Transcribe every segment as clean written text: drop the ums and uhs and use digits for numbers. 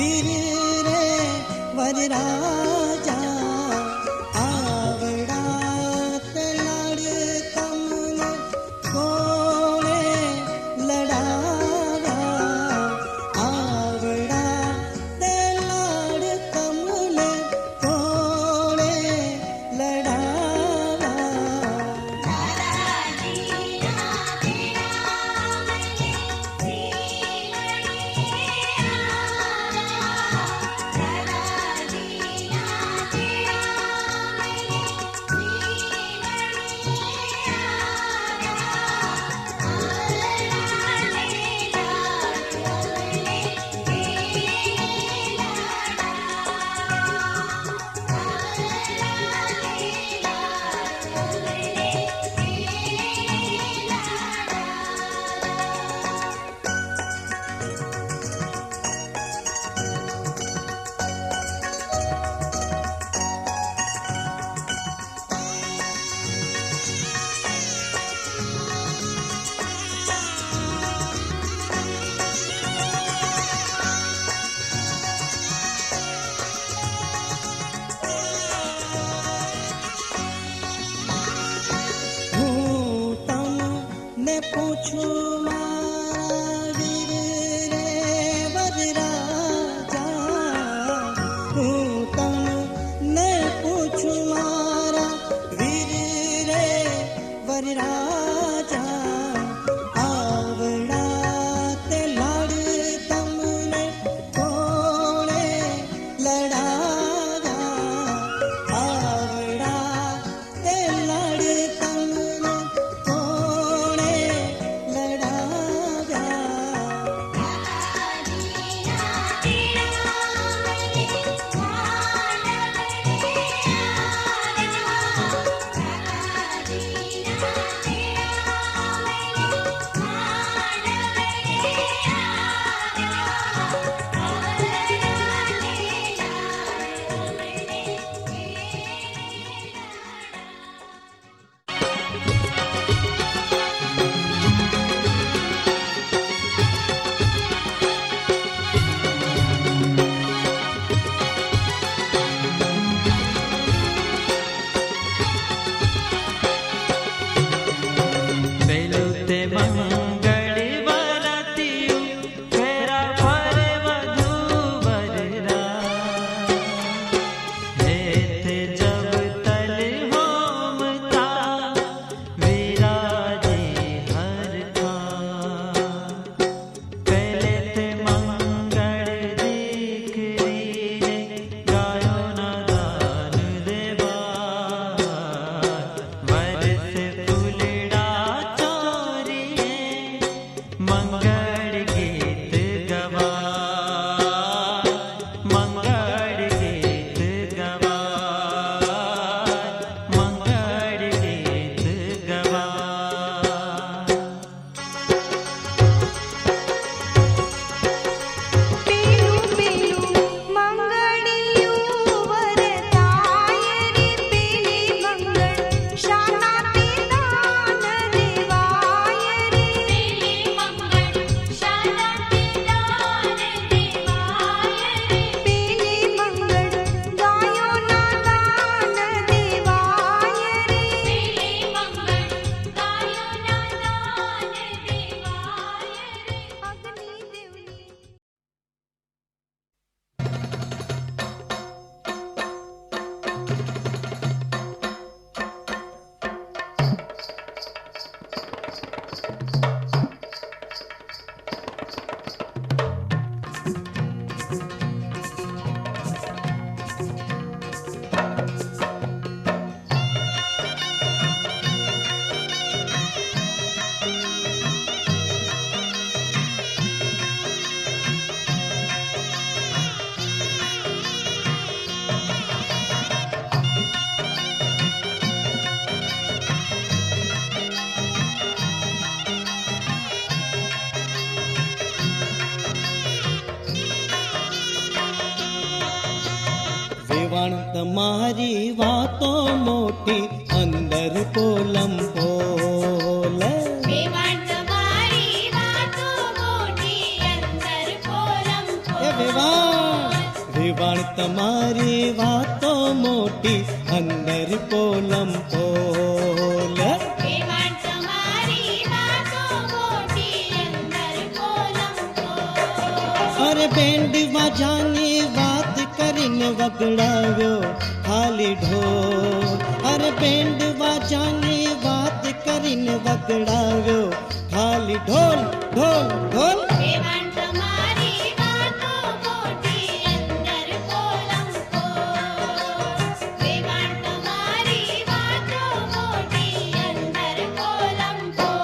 वीर रे वरराजा आवड़ा तलाड़ कमल कोणे लड़ावा आवड़ा तलाड़ कमल कोणे लड़ावा पूछू मारा वीर रे वरराजा हूँ तमने पूछू मारा वीर रे वरराजा आवड़ा ते लाड़ तमने कोणे लड़ावा आवड़ा ते लाड़ तमने कोणे लड़ावा વેવાણ તમારી વાતો મોટી અંદર પોલમ પોલ વેવાણ તમારી વાતો મોટી અંદર પોલમ પોલ એ વેવાણ વેવાણ તમારી વાતો મોટી અંદર પોલમ પોલ. વેવાણ તમારી વાતો મોટી અંદર પોલમ પોલ. અરે બેન્ડ વાજાની વાત કરીને વગડાવ્યો ખાલી ઢોલ. અરે બેન્ડ વાજાની વાત કરીને વગડાવ્યો ખાલી ઢોલ ઢોલ ઢોલ. વેવાણ તમારી વાતો મોટી અંદર પોલમ પોલ. વેવાણ તમારી વાતો મોટી અંદર પોલમ પોલ.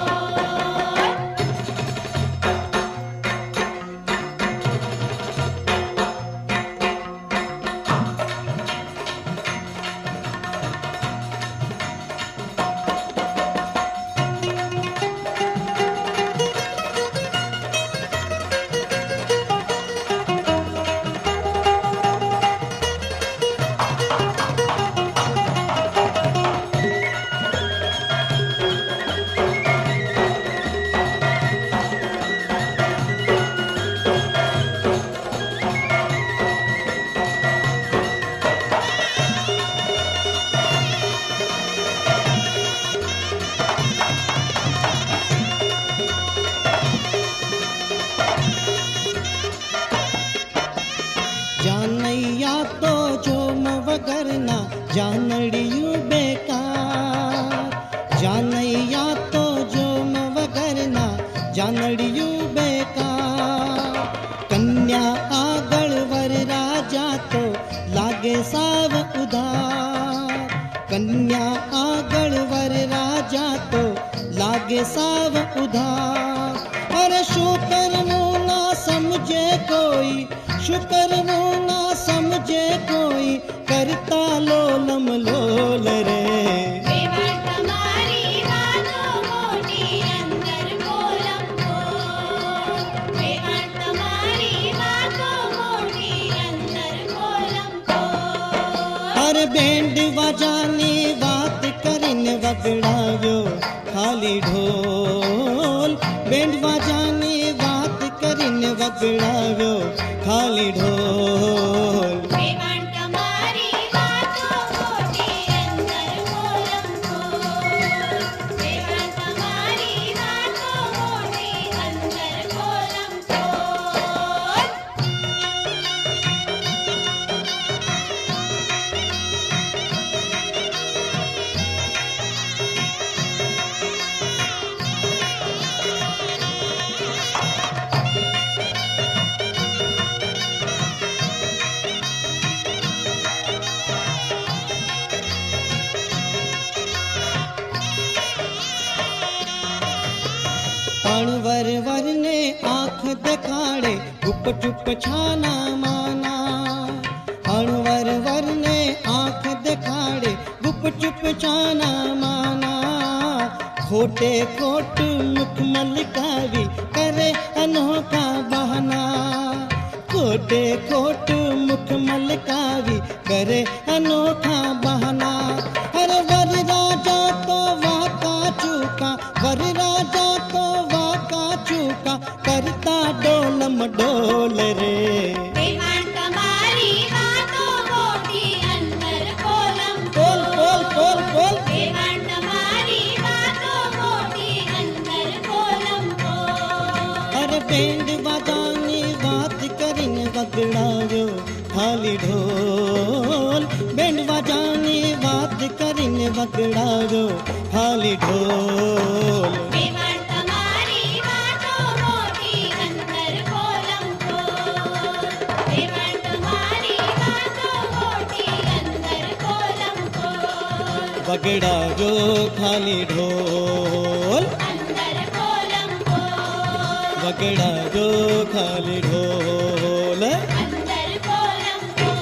જાનૈયા તો જોમ વગરના જાનડિયું બેકાર. જાનૈયા તો જોમ વગરના જાનડિયું બેકાર. કન્યા આગળ વર રાજા તો લાગે સાવ ઉધાર. કન્યા આગળ વર રાજા તો લાગે સાવ ઉધાર. અરે શું કરવું ના સમજે કોઈ, શું કરવું ના સમજે કોઈ, કરતા લોલમ લોલ રે. વેવાણ તમારી વાતો મોટી અંદર પોલમ પોલ. વેવાણ તમારી વાતો મોટી અંદર પોલમ પોલ. અરે બેન્ડ વાજાની વાત કરીને વગડાવ્યો ખાલી ઢોલ. બેન્ડ વાજાની વાત કરીને વગડાવ્યો ખાલી ઢોલ. વેવાણ તમારી વાતો મોટી અંદર પોલમ પોલ. વેવાણ તમારી વાતો મોટી અંદર પોલમ પોલ. વર વરને આંખ દેખાડે ગુપ ચુપ છાના માના. અણવર વરને આંખ દેખાડે ગુપ ચુપ છાના માના. ખોટે ખોટ મુખ મલકાવી કરે અનોખા બહાના. ખોટે ખોટ મુખ મલકાવી કરે અનોખા બહાના. અરે વર રાજા તો વાકા ચૂકા, વર રાજા તો વાકા ચૂકા, કરતા ડોલમ ડોલ રે. વેવાણ તમારી વાતો મોટી અંદર પોલમ પોલ પોલ પોલ પોલ. વેવાણ તમારી વાતો મોટી અંદર પોલમ પોલ. અરે બેન્ડ વાજાની વાત કરીને વગડાવ્યો ખાલી ઢોલ. બેન્ડ વાજાની વાત કરીને વગડાવ્યો ખાલી ઢોલ. વેવાણ તમારી વાતો મોટી અંદર પોલમ પોલ. વેવાણ તમારી વાતો મોટી અંદર પોલમ પોલ. વગડાવ્યો ખાલી ઢોલ. અંદર પોલમ પોલ. વગડાવ્યો ખાલી ઢોલ. અંદર પોલમ પોલ.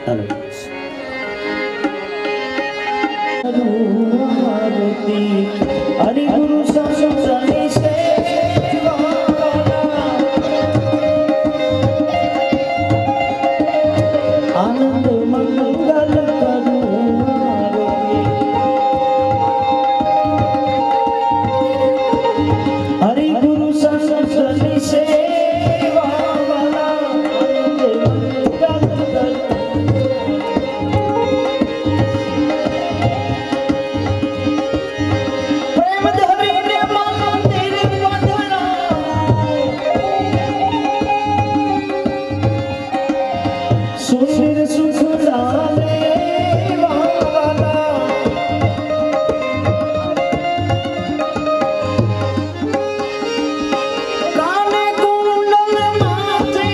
હાલો હરિ ગુરુ સસુસની સેવા આનંદ મંગલ કરું હરિ ગુરુ સસુસની સેવા આનંદ મંગલ કરું પ્રેમ ધરીને મંદિર પધરાવો સુંદર સુખલાલે વાલા કાને કુંડલ માથે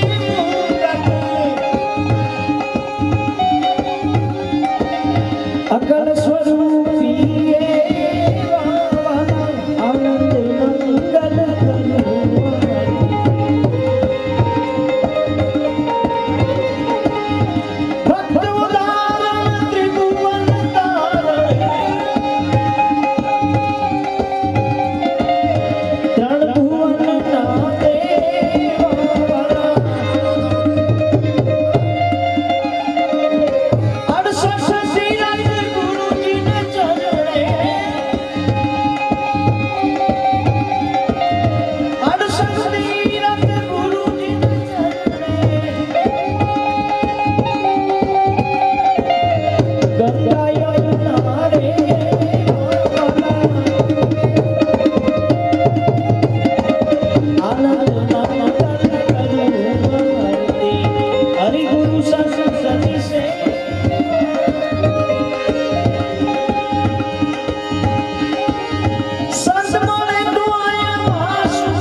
અકલ સ્વરૂપી આનંદ મંગલ ભક્ત ઉદાહરણ ત્રિભુવન ત્રણ ભુવન ના દેવા 68 સિરાજ ગુરુજીને ચરણે 68 સિરાજ ગુરુજીને ચરણે ગંગા યમુના રે આનંદ હરિ ગુરુ સસુસની સે સંત મને તું આયા વાસુ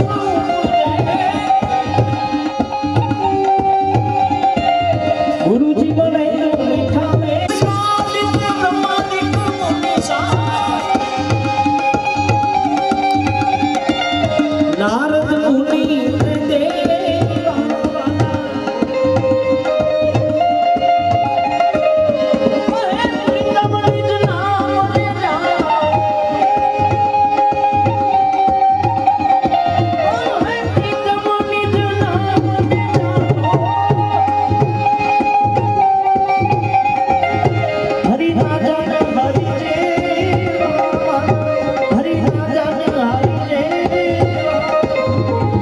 ગુરુજી મને તું મીઠા મે સાદિત્ય બ્રહ્માદિક મુનિ નારદ મુનિ દેવા હરિ રાજા હરિ રે હરિ રાજા હરિ રે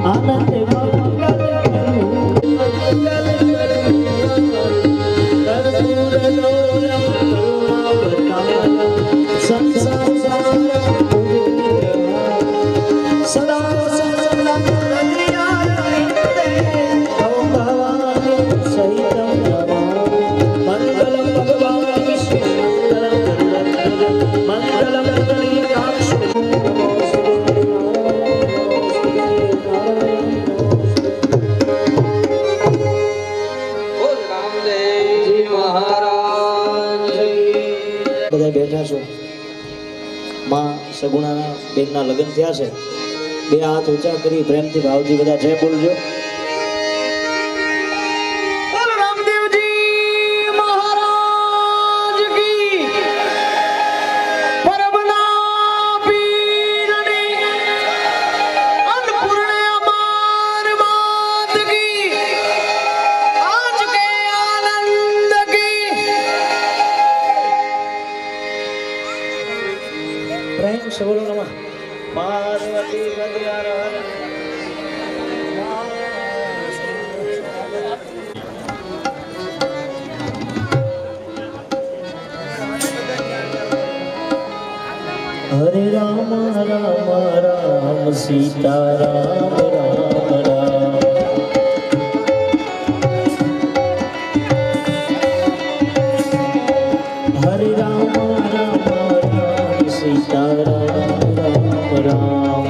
આનંદ બધા બેઠા છો માં સગુણાના બેનના લગ્ન થયા છે બે હાથ ઊંચા કરી પ્રેમથી ભાવથી બધા જય બોલજો પ્રેમ से बोलो नमः पार्वती पति हर हर हरे राम राम राम सीता राम राम राम हरे राम राम राम सीता राम राम राम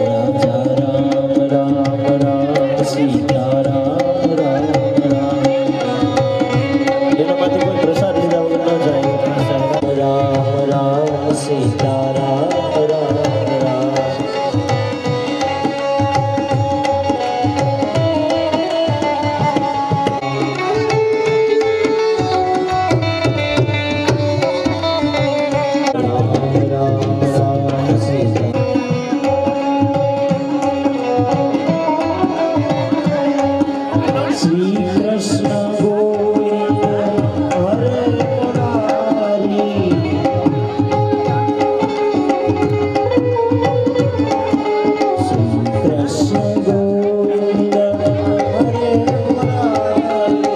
राजा राम राम राम सीता राम राम राम એનામાંથી કોઈ પ્રસાદ લીધા વગર ન જાય રામ રામ सीता राम राम राम શ્રી કૃષ્ણ ગોવિંદ હરે મુરારી શ્રી કૃષ્ણ ગોવિંદ હરે મુરારી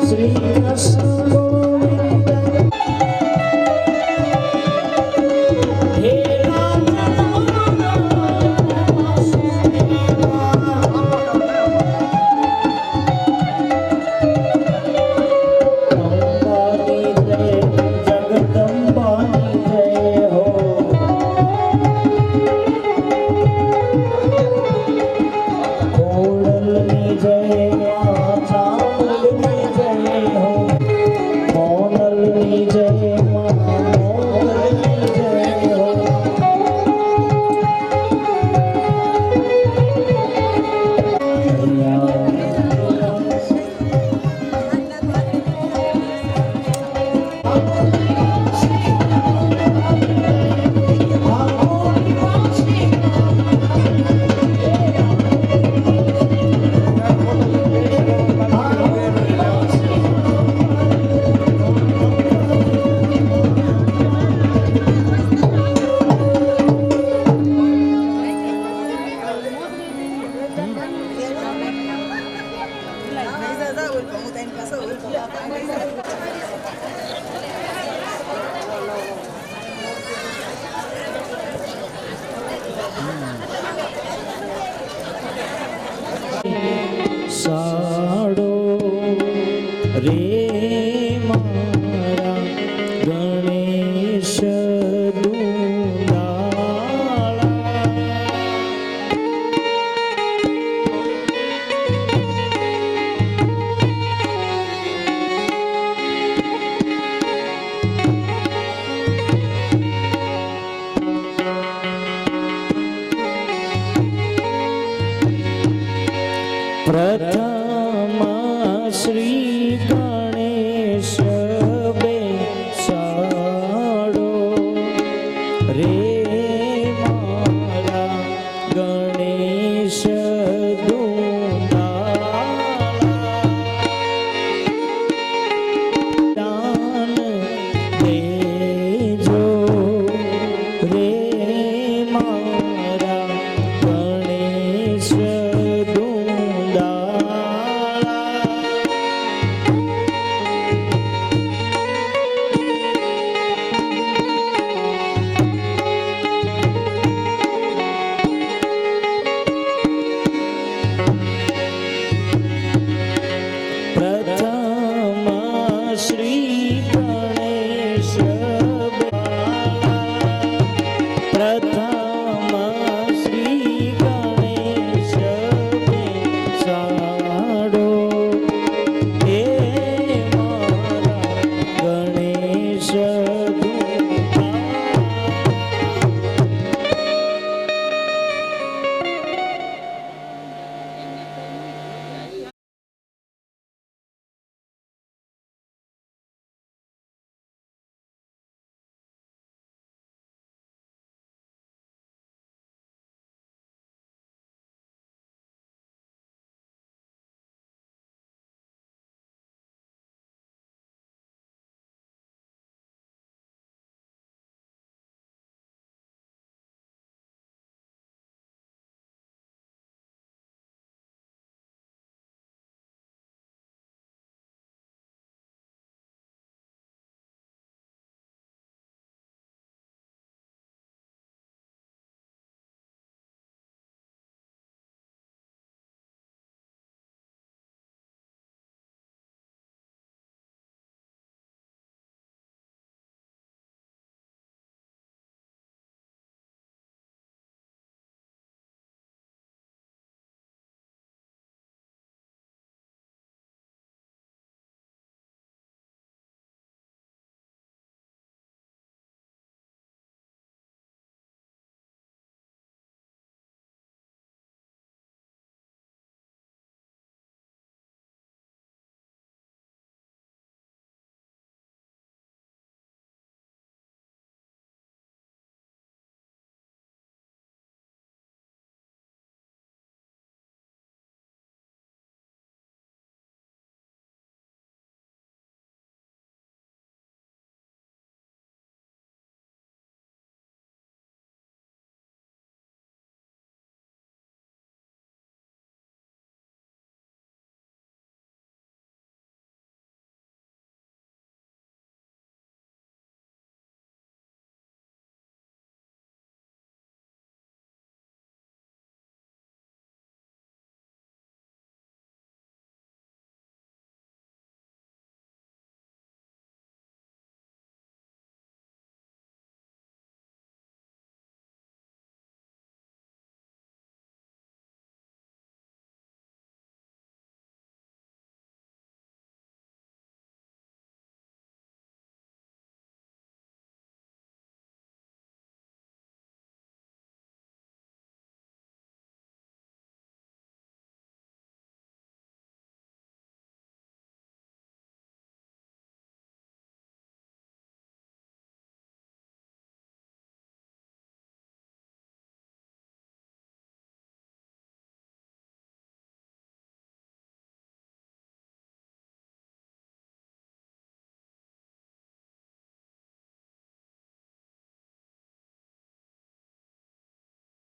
શ્રી કૃષ્ણ ગોવિંદ હે રામ અંબાની જય જગદંબાની જય હો ખોડલની જય માં ચામુંડની જય હો મોનલની જય માં મોગલની જય હો સાડો રે મારા ગણેશ દુલાળા પ્રથમ શ્રી ગણેશ બેસાડો રે મારા ગણેશ દુલાળા દાન દેજો રે મારા ગણેશ પ્રથમ શ્રી ગણેશ પ્રથમ શ્રી ગણેશ બેસાડો હે મારા ગણેશ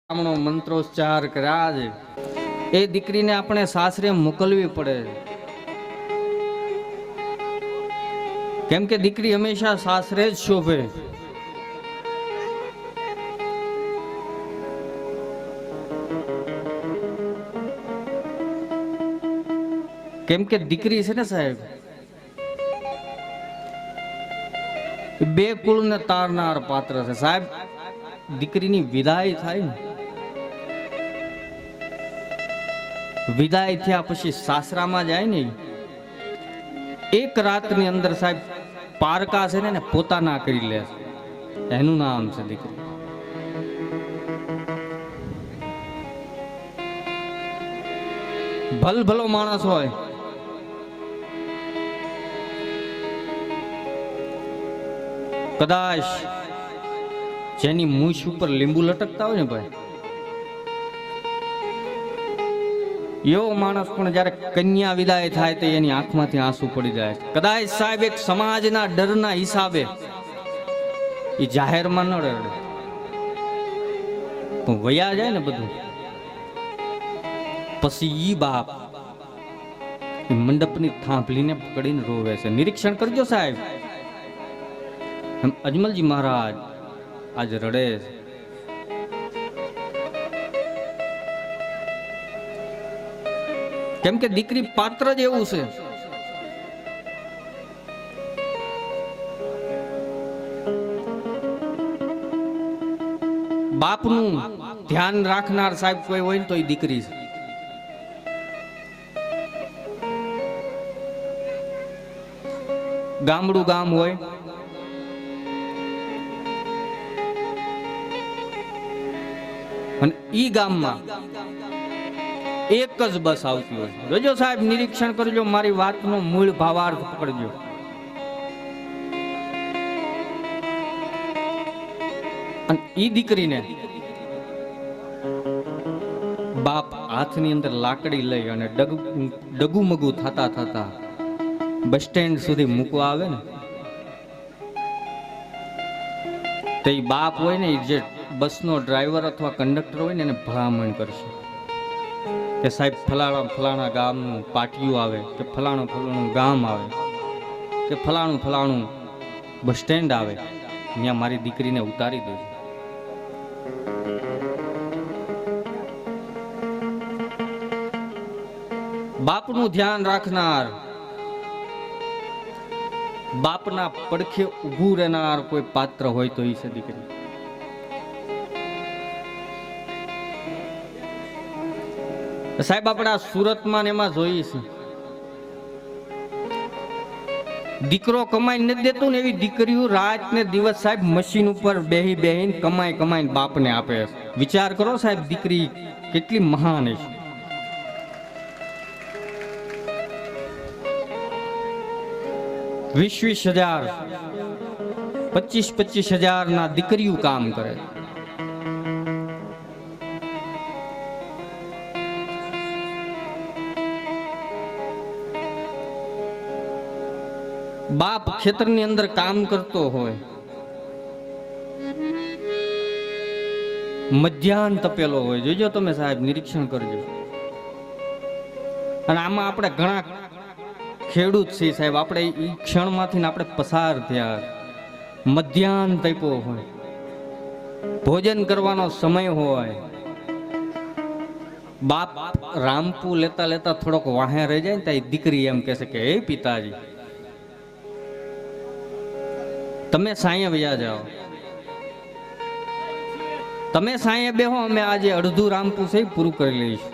બ્રાહ્મણો મંત્રોચ્ચાર કર્યા છે, એ દીકરીને આપણે સાસરે મોકલવી પડે, કેમ કે દીકરી હંમેશા સાસરે જ શોભે. કેમ કે દીકરી છે ને સાહેબ, બે કુળને તારનાર પાત્ર છે સાહેબ. દીકરીની વિદાય થાય ને, વિદાય થયા પછી સાસરામાં જાય ને, એક રાતની અંદર સાહેબ પારકા છે ને પોતાના કરી લે, એનું નામ છે દીકરી. ભલો માણસ હોય, કદાચ જેની મૂછ ઉપર લીંબુ લટકતા હોય ને ભાઈ, એવો માણસ પણ જયારે કન્યા વિદાય થાય તો એની આંખમાંથી આંસુ પડી જાય. કદાચ સાહેબ એક સમાજના ડરના હિસાબે એ જાહેરમાં ન રડે, પણ વયા જાય ને બધું, પછી ઈ બાપ એ મંડપની થાંભલીને પકડીને રોવે છે. નિરીક્ષણ કરજો સાહેબ. અજમલજી મહારાજ આજ રડે છે. કેમ કે દીકરી પાત્ર જ એવું છે. બાપનું ધ્યાન રાખનાર સાહેબ કોઈ હોય ને તો એ દીકરી છે. ગામડું ગામ હોય, અને ઈ ગામમાં એક જ બસ આવતી હોય. જોજો સાહેબ, નિરીક્ષણ કરજો, મારી વાતનો મૂળ ભાવાર્થ પકડજો. અને ઈ દીકરીને બાપ હાથની અંદર લાકડી લઈ અને ડગુમગુ થતા થતા બસ સ્ટેન્ડ સુધી મૂકવા આવે ને, તો એ બાપ હોય ને, જે બસનો ડ્રાઈવર અથવા કંડક્ટર હોય ને, એને ભલામણ કરશે કે સાહેબ ફલાણા ગામનું પાટિયું આવે, કે ફલાણું ગામ આવે, કે ફલાણું બસ સ્ટેન્ડ આવે, ત્યાં મારી દીકરીને ઉતારી દેજો. બાપનું ધ્યાન રાખનાર, બાપના પડખે ઊભું રહેનાર કોઈ પાત્ર હોય તો એ છે દીકરી. સાહેબ આપણા સુરતમાં એમાં જોઈએ છે, દીકરો કમાઈ નથી દેતો ને, એવી દીકરીઓ રાત ને દિવસ સાહેબ મશીન ઉપર બેહીને કમાઈને બાપને આપે છે. વિચાર કરો સાહેબ, દીકરી કેટલી મહાન છે. વીસ હજાર 25,000 ના દીકરીઓ કામ કરે. બાપ ખેતરની અંદર કામ કરતો હોય, મધ્યાહન તપેલો હોય. જોજો તમે સાહેબ, નિરીક્ષણ કરજો. અને આમાં આપણે ઘણા ખેડૂત છે સાહેબ, આપણે એ ક્ષણમાંથી આપણે પસાર થયા. મધ્યાહન તપ્યો હોય, ભોજન કરવાનો સમય હોય, બાપ રામપુ લેતા થોડોક વાહે રહી જાય ને, ત્યાં દીકરી એમ કહે છે કે હે પિતાજી, તમે સાંયે વયા જાઓ, તમે સાંયે બેહો, અમે આજે અડધું રામપુ છે પૂરું કરી લઈશું.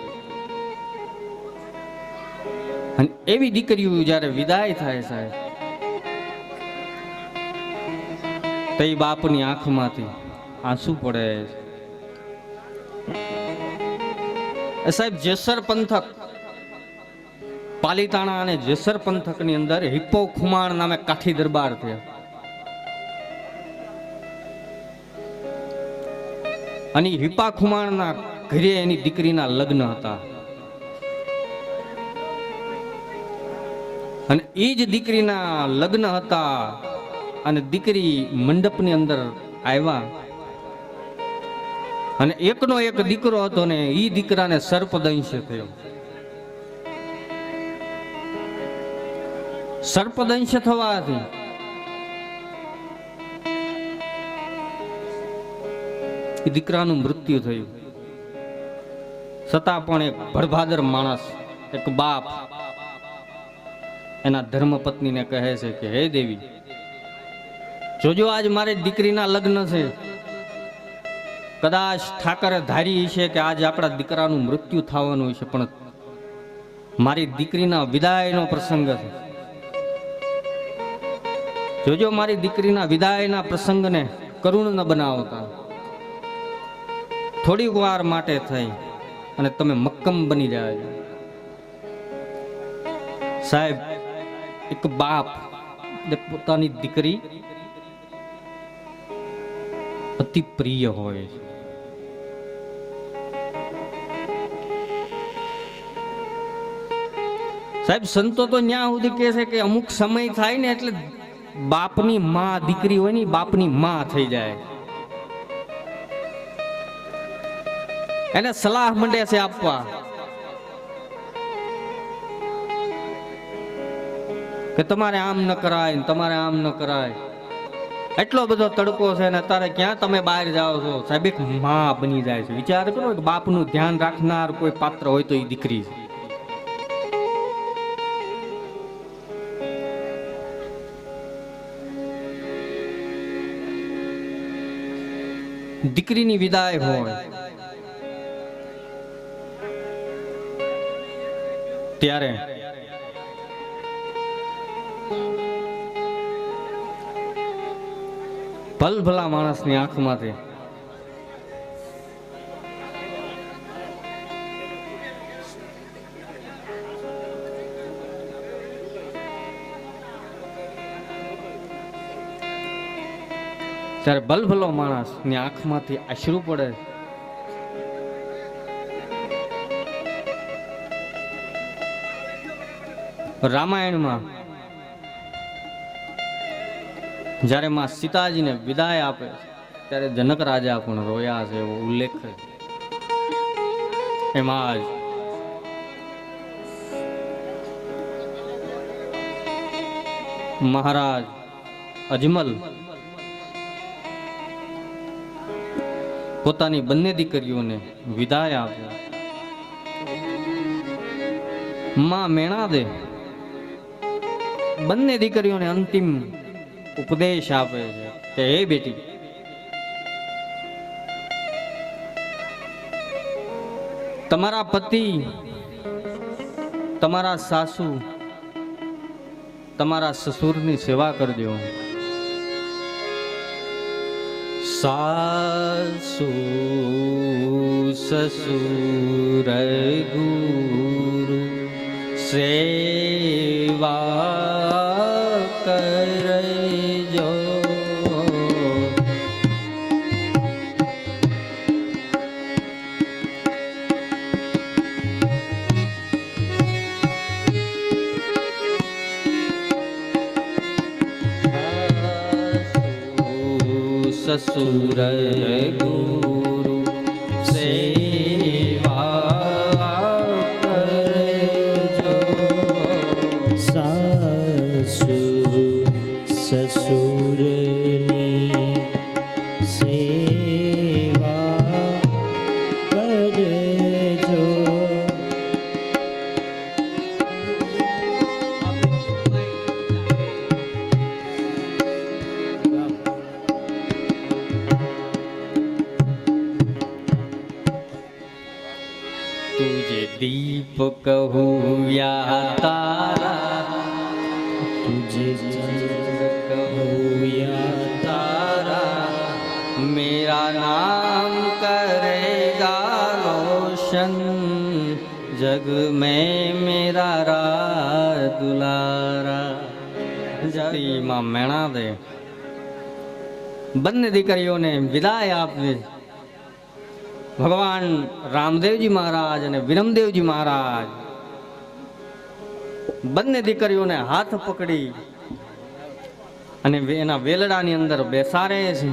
અને એવી દીકરીઓ જયારે વિદાય થાય સાહેબ, તો એ બાપની આંખમાંથી આંસુ પડે. સાહેબ જેસર પંથક, પાલીતાણા અને જેસર પંથક ની અંદર હિપ્પો ખુમાણ નામે કાઠી દરબાર થયા. અને હિપ્પા ખુમાણના ઘરે એની દીકરીના લગ્ન હતા. અને એ જ દીકરીના લગ્ન હતા, અને દીકરી મંડપની અંદર આવ્યા અને એકનો એક દીકરો હતો ને એ દીકરાને સર્પદંશ થયો. સર્પદંશ થવાથી એ દીકરાનું મૃત્યુ થયું. છતાં પણ એક ભડભાદર માણસ, એક બાપ એના ધર્મપત્નીને કહે છે કે હે દેવી, જોજો આજ મારી દીકરીના લગ્ન છે, કદાચ ઠાકરે ધારી છે કે આજ આપણા દીકરાનું મૃત્યુ થવાનું છે, પણ મારી દીકરીના વિદાયનો પ્રસંગ છે. જોજો મારી દીકરીના વિદાયના પ્રસંગને કરુણ ન બનાવતા. થોડીક વાર માટે થઈ અને તમે મક્કમ બની જાય. સાહેબ, એક બાપ પોતાની દીકરી અતિ પ્રિય હોય છે. સાહેબ, સંતો તો ન્યા સુધી કહે છે કે અમુક સમય થાય ને એટલે બાપની માં, દીકરી હોય ને બાપની માં થઈ જાય. એને સલાહ મંડે છે આપવા કે તમારે આમ ન કરાય, તમારે આમ ન કરાય. એટલો બધો તડકો છે ને અત્યારે ક્યાં તમે બહાર જાઓ છો. સાહેબ, એક માં બની જાય છે. વિચાર કરો કે બાપનું ધ્યાન રાખનાર કોઈ પાત્ર હોય તો એ દીકરી છે. દીકરીની વિદાય હોય ત્યારે ભલભલા માણસની આંખમાંથી ત્યારે ભલભલો માણસની આંખમાંથી આશરું પડે. રામાયણમાં જ્યારે માં સીતાજીને વિદાય આપે ત્યારે જનક રાજા પણ રોયા છે, એવો ઉલ્લેખ છે. એમાં જ મહારાજ અજમલ પોતાની બંને દીકરીઓને વિદાય આપે. માં મેણાદે બંને દીકરીઓને અંતિમ ઉપદેશ આપે છે કે હે બેટી, તમારા પતિ, તમારા સાસુ, તમારા સસુરની સેવા કરજો. સાસુ સસુર ગુરુ સેવા કરજો. સસુર ગુરુ સેવા કરજો. સાસુ સસુરની સેવા કરજો. तुझे दीप कहूँ या तारा, तुझे चंद्र कहूँ या तारा, मेरा नाम करेगा रोशन जग में मेरा रा दुलारा. જાતિમાં મેણા દે બંને દીકરીઓને વિદાય આપે. ભગવાન રામદેવજી મહારાજ અને વિરમદેવજી મહારાજ બંને દીકરીઓને હાથ પકડી અને એના વેલડાની અંદર બેસાડે છે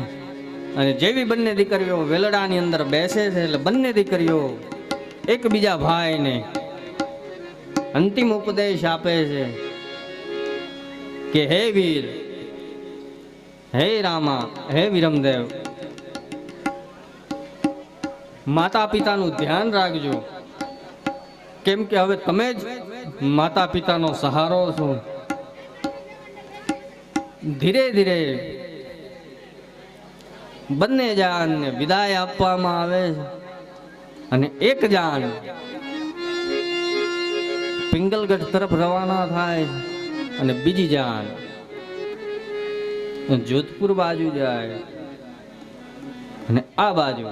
અને જેવી બંને દીકરીઓ વેલડાની અંદર બેસે છે એટલે બંને દીકરીઓ એકબીજા ભાઈને અંતિમ ઉપદેશ આપે છે કે હે વીર, હે રામા, હે વિરમદેવ, માતા પિતાનું ધ્યાન રાખજો, કેમ કે હવે તમે જ માતા પિતાનો સહારો છો. ધીરે ધીરે બંને જાનને વિદાય આપવામાં આવે છે અને એક જાન પિંગલગઢ તરફ રવાના થાય અને બીજી જાન જોધપુર બાજુ જાય. અને આ બાજુ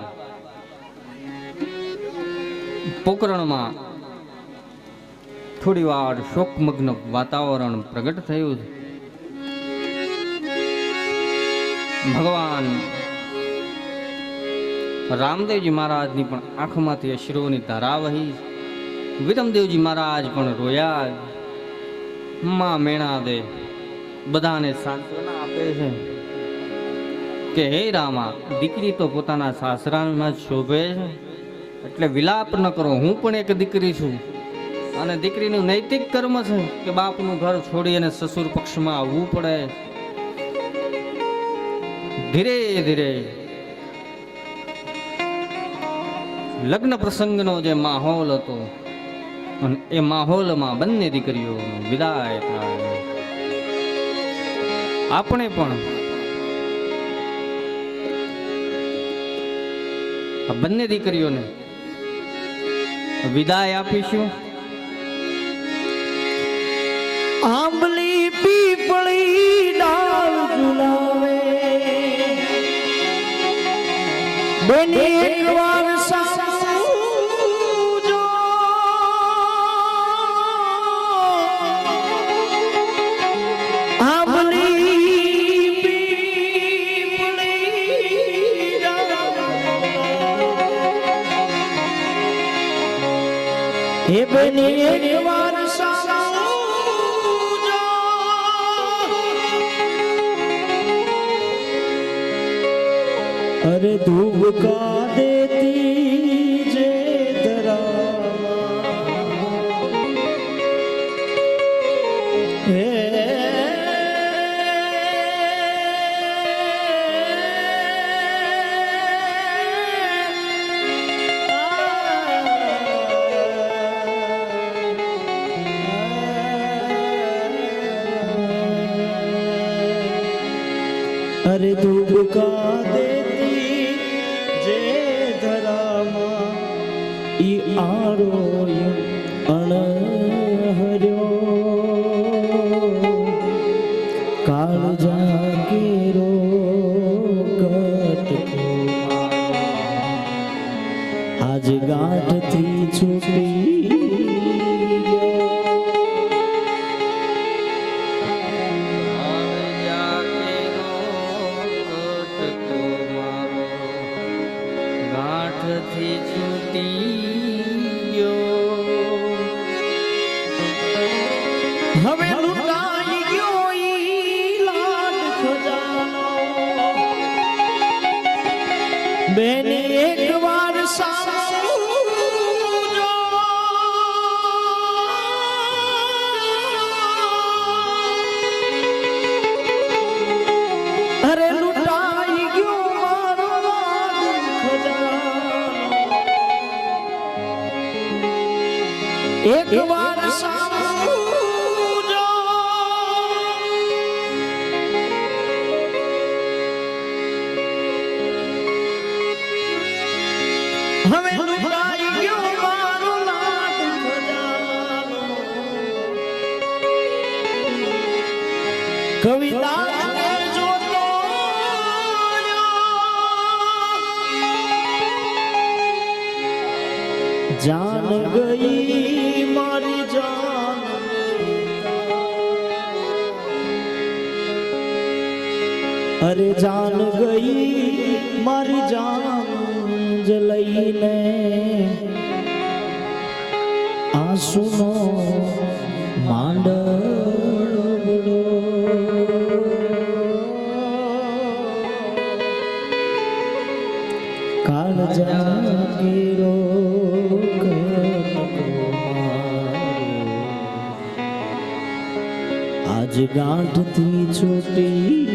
પોકરણમાં થોડી વાર શોકમગ્ન વાતાવરણ પ્રગટ થયું છે. ભગવાન રામદેવજી મહારાજની પણ આંખમાંથી અશ્રુઓની ધારા વહી. વિરમદેવજી મહારાજ પણ રોયા. માં મેણા દે બધાને સાંત્વના આપે છે કે હે રામા, દીકરી તો પોતાના સાસરામાં જ શોભે છે, એટલે વિલાપ ન કરો. હું પણ એક દીકરી છું અને દીકરીનું નૈતિક કર્મ છે કે બાપનું ઘર છોડી અને સસુર પક્ષમાં આવવું પડે. ધીરે ધીરે લગ્ન પ્રસંગનો જે માહોલ હતો અને એ માહોલમાં બંને દીકરીઓનો વિદાય થાય. આપણે પણ આ બંને દીકરીઓને વિદાય આપીશું. આંબલી પીપળી ડાળ ઝુલાવે, બેની એકવાર સાંભળજો. આંબલી પીપળી ડાળ, હે બેની એકવાર अरे धूप का देती जे अरे धूप का देती जे धरामा ઈ આરો અણહર્યો કાળજા કેરો કટકો આજ ગાંઠથી છૂટી હવે લૂંટાઈ ગયો ઈ લાડ ખજાનો બેને એકવાર સાંભળજો અરે લૂંટાઈ ગયો મારો લાડ ખજાનો એકવાર હવે લૂંટાઈ ગયો મારો લાડ ખજાનો કવિતા જોતો જાન ગઈ મારી જાન અરે જાન ગઈ મારી જાન લઈને આંસુનો માંડવડો ગાંઠથી છૂટી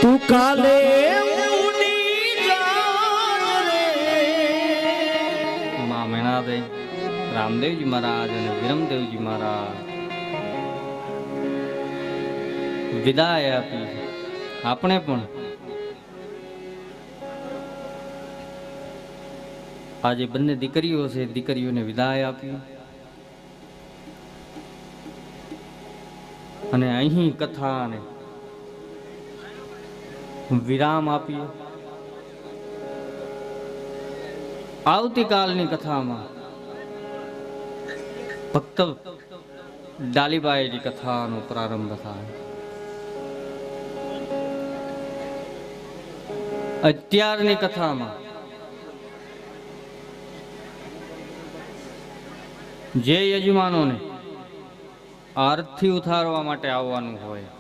તું કાલે માં મેણાદે રામદેવજી મહારાજ અને વિરમદેવજી મહારાજ વિદાય આપી. આપણે પણ આજે બંને દીકરીઓ છે, દીકરીઓને વિદાય આપી અને અહીં કથાને વિરામ આપીએ. આવતીકાલની કથામાં ભક્ત ડાલીબાઈની કથાનો પ્રારંભ થાય. અત્યારની કથામાં જે યજમાનોને આરતી ઉતારવા માટે આવવાનું હોય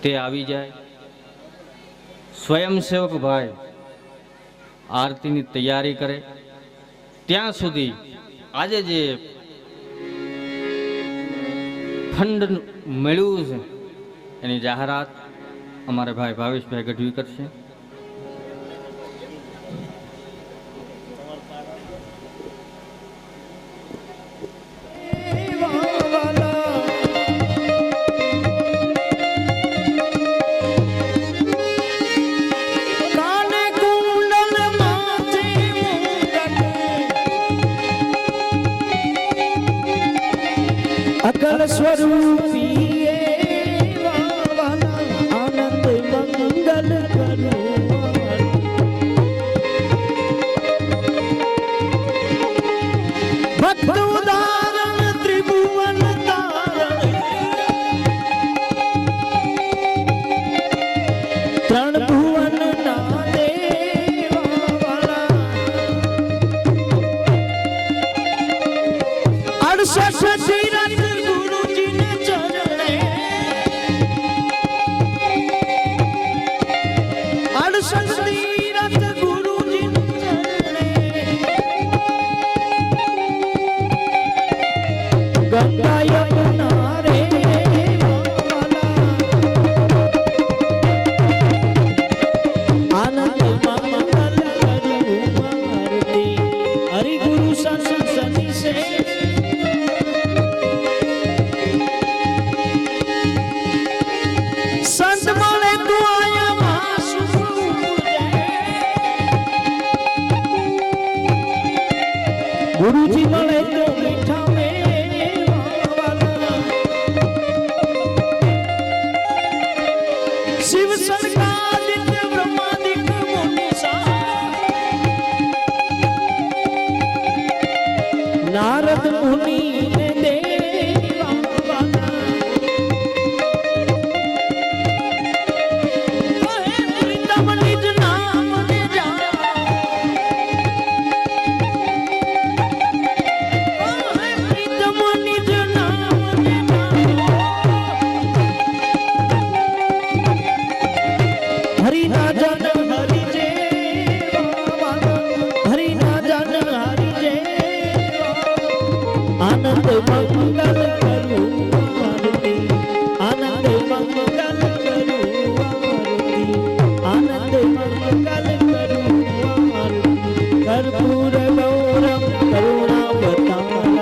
તે આવી જાય. સ્વયંસેવક ભાઈ આરતીની તૈયારી કરે. ત્યાં સુધી આજે જે ફંડ મળ્યું છે એની જાહેરાત અમારે ભાઈ ભાવેશભાઈ ગઢવી કરશે. અકલ સ્વરૂપી આનંદ મંગલ કરું ભક્ત ઉદાહરણ ત્રિભુવન તારણ ત્રણ ભુવન ના દેવા 68 તીરથ ગુરુજીને ચરણે 68 તીરથ ગુરુજીને ચરણે ગંગા યમુના રે આનંદ મંગલ કરું આરતી હરિ ગુરુ સત્સંગ સે સંત મળે તું આયા માસુ ગુરુજી મળે તો મીઠા મેવાલા શિવ સનકાદિત્ય બ્રહ્માદિક મુનિસા નારદ મુનિ ને દેવાલા આનંદ મંગલ કરું આરતી આનંદ મંગલ કરું આરતી આનંદ મંગલ કરું આરતી કર્પૂર ગૌરમ કરુણાવતારમ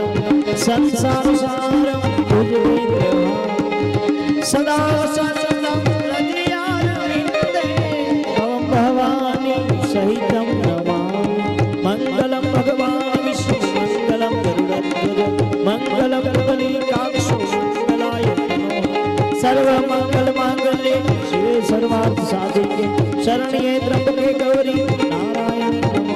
સંસાર સારમ ભુજગેન્દ્ર સદા સદા હૃદયારવિંદે ભવમ ભવાની સહિતમ નમામિ મંગલમ ભગવાન વિષ્ણુ મંગલમ ગરુડધ્વજ મંગલમ કલિકાક્ષો મંગલાય સર્વ મંગલ માંગલ્ये શિવે સર્વાર્થ સાધિકે શરણ્યે ત્રંબકે ગૌરી નારાયણ